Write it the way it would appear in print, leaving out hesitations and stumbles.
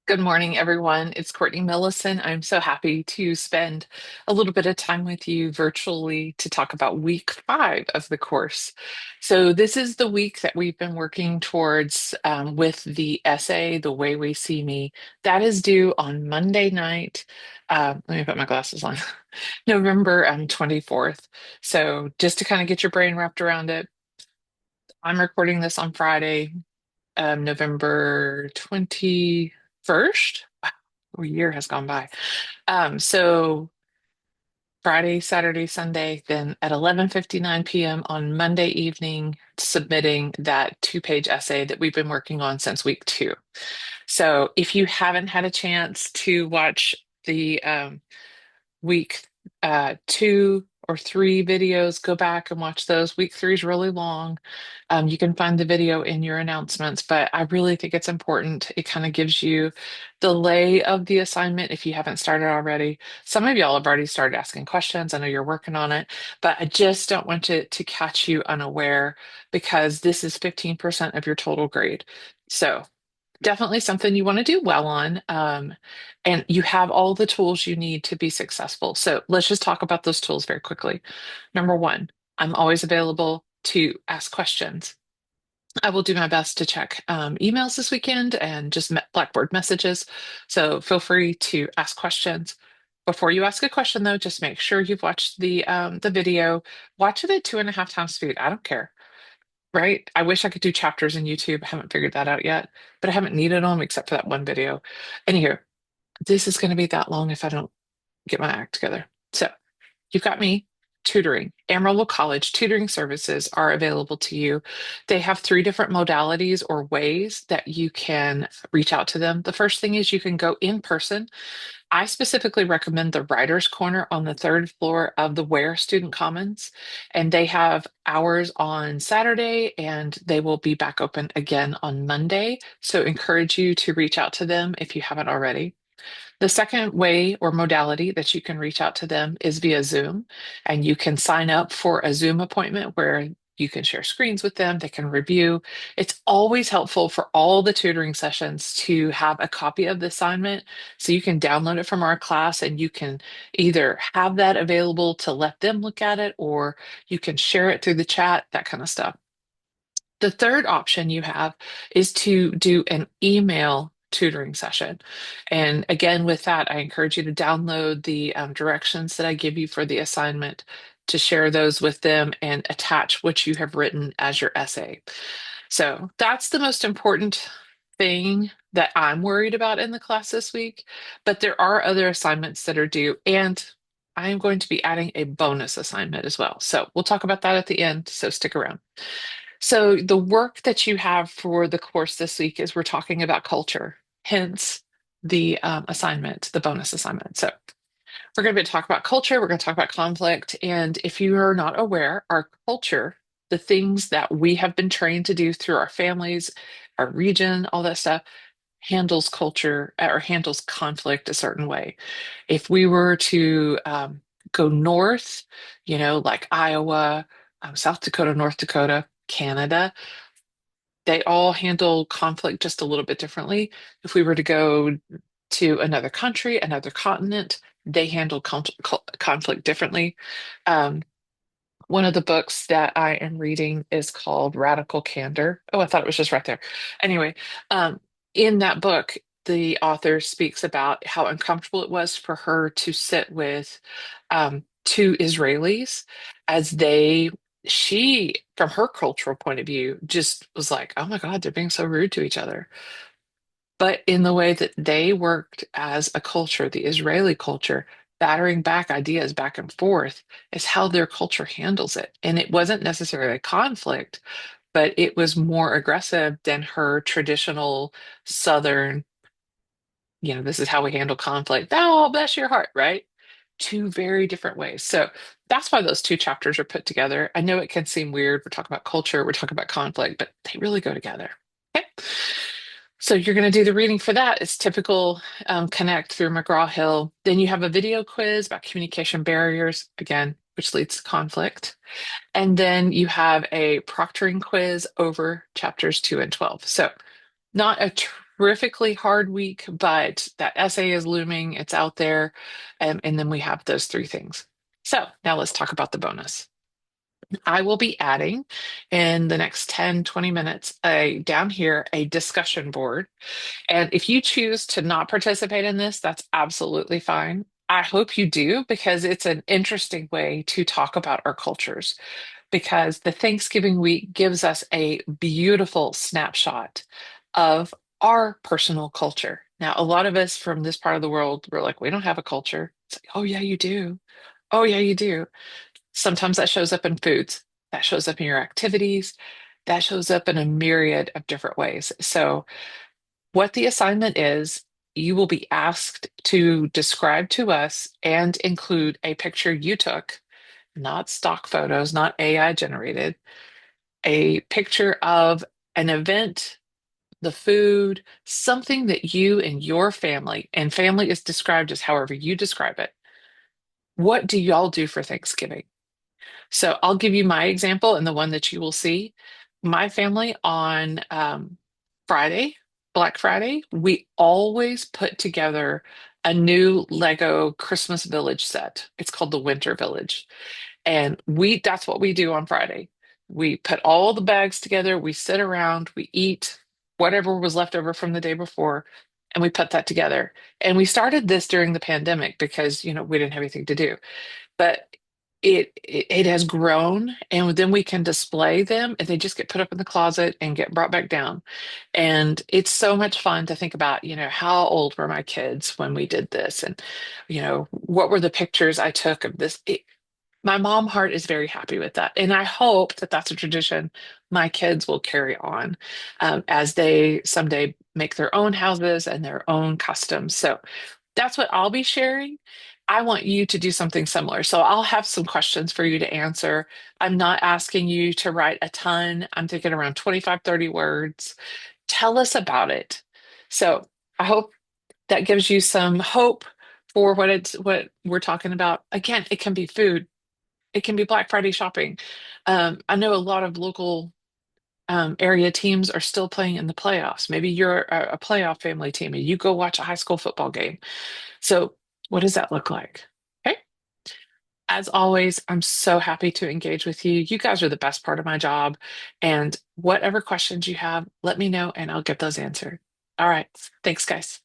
Good morning, everyone. It's Courtney Millison. I'm so happy to spend a little bit of time with you virtually to talk about week 5 of the course. So, this is the week that we've been working towards with the essay, The Way We See Me. That is due on Monday night. Let me put my glasses on. November 24th. So, just to kind of get your brain wrapped around it, I'm recording this on Friday, November 21st. Wow, a year has gone by. So Friday, Saturday, Sunday, then at 11:59 p.m. on Monday evening, submitting that two-page essay that we've been working on since week 2. So if you haven't had a chance to watch the week 2 or 3 videos, go back and watch those. Week 3 is really long. You can find the video in your announcements, but I really think it's important. It kind of gives you the lay of the assignment if you haven't started already. Some of y'all have already started asking questions. I know you're working on it, but I just don't want to catch you unaware because this is 15% of your total grade. So definitely something you want to do well on. And you have all the tools you need to be successful. So let's just talk about those tools very quickly. Number one, I'm always available to ask questions. I will do my best to check emails this weekend and just Blackboard messages. So feel free to ask questions. Before you ask a question, though, just make sure you've watched the video. Watch it at 2.5 times speed. I don't care, right? I wish I could do chapters in YouTube. I haven't figured that out yet, but I haven't needed them except for that one video. Anywho, this is going to be that long if I don't get my act together. So you've got me tutoring. Amarillo College tutoring services are available to you. They have 3 different modalities or ways that you can reach out to them. The first thing is you can go in person. I specifically recommend the Writers Corner on the 3rd floor of the Ware Student Commons, and they have hours on Saturday and they will be back open again on Monday. So encourage you to reach out to them if you haven't already. The second way or modality that you can reach out to them is via Zoom, and you can sign up for a Zoom appointment where you can share screens with them, they can review. It's always helpful for all the tutoring sessions to have a copy of the assignment so you can download it from our class and you can either have that available to let them look at it or you can share it through the chat, that kind of stuff. The third option you have is to do an email tutoring session. And again, with that, I encourage you to download the directions that I give you for the assignment to share those with them and attach what you have written as your essay. So that's the most important thing that I'm worried about in the class this week. But there are other assignments that are due, and I am going to be adding a bonus assignment as well. So we'll talk about that at the end. So stick around. So, the work that you have for the course this week is we're talking about culture, hence the assignment, the bonus assignment. So, we're going to talk about culture, we're going to talk about conflict. And if you are not aware, our culture, the things that we have been trained to do through our families, our region, all that stuff, handles culture or handles conflict a certain way. If we were to go north, like Iowa, South Dakota, North Dakota, Canada, they all handle conflict just a little bit differently. If we were to go to another country, another continent, they handle conflict differently. Um, one of the books that I am reading is called Radical Candor. Oh, I thought it was just right there. Anyway, um, in that book, the author speaks about how uncomfortable it was for her to sit with 2 Israelis as she, from her cultural point of view, just was like, oh my God, they're being so rude to each other. But in the way that they worked as a culture, the Israeli culture, battering back ideas back and forth is how their culture handles it. And it wasn't necessarily a conflict, but it was more aggressive than her traditional Southern, this is how we handle conflict. Oh, bless your heart, right? 2 very different ways. So that's why those 2 chapters are put together. I know it can seem weird. We're talking about culture, we're talking about conflict, but they really go together. Okay. So you're going to do the reading for that. It's typical Connect through McGraw-Hill. Then you have a video quiz about communication barriers, again, which leads to conflict. And then you have a proctoring quiz over chapters 2 and 12. So not a terrifically hard week, but that essay is looming, it's out there, and then we have those three things. So now let's talk about the bonus. I will be adding in the next 10, 20 minutes down here a discussion board. And if you choose to not participate in this, that's absolutely fine. I hope you do because it's an interesting way to talk about our cultures. Because the Thanksgiving week gives us a beautiful snapshot of our personal culture. Now, a lot of us from this part of the world, we're like, we don't have a culture. It's like, oh, yeah, you do. Oh, yeah, you do. Sometimes that shows up in foods, that shows up in your activities, that shows up in a myriad of different ways. So, what the assignment is, you will be asked to describe to us and include a picture you took, not stock photos, not AI generated, a picture of an event, the food, something that you and your family, and family is described as however you describe it. What do y'all do for Thanksgiving? So I'll give you my example and the one that you will see. My family on Friday, Black Friday, we always put together a new Lego Christmas Village set. It's called the Winter Village. And that's what we do on Friday. We put all the bags together, we sit around, we eat whatever was left over from the day before, and we put that together. And we started this during the pandemic because, we didn't have anything to do. But it has grown, and then we can display them and they just get put up in the closet and get brought back down. And it's so much fun to think about, how old were my kids when we did this? And, what were the pictures I took of this? My mom heart is very happy with that. And I hope that that's a tradition my kids will carry on as they someday make their own houses and their own customs. So that's what I'll be sharing. I want you to do something similar. So I'll have some questions for you to answer. I'm not asking you to write a ton. I'm thinking around 25, 30 words. Tell us about it. So I hope that gives you some hope for what we're talking about. Again, it can be food. It can be Black Friday shopping. I know a lot of local area teams are still playing in the playoffs. Maybe you're a playoff family team and you go watch a high school football game. So, what does that look like? Okay. As always, I'm so happy to engage with you. You guys are the best part of my job. And whatever questions you have, let me know and I'll get those answered. All right. Thanks, guys.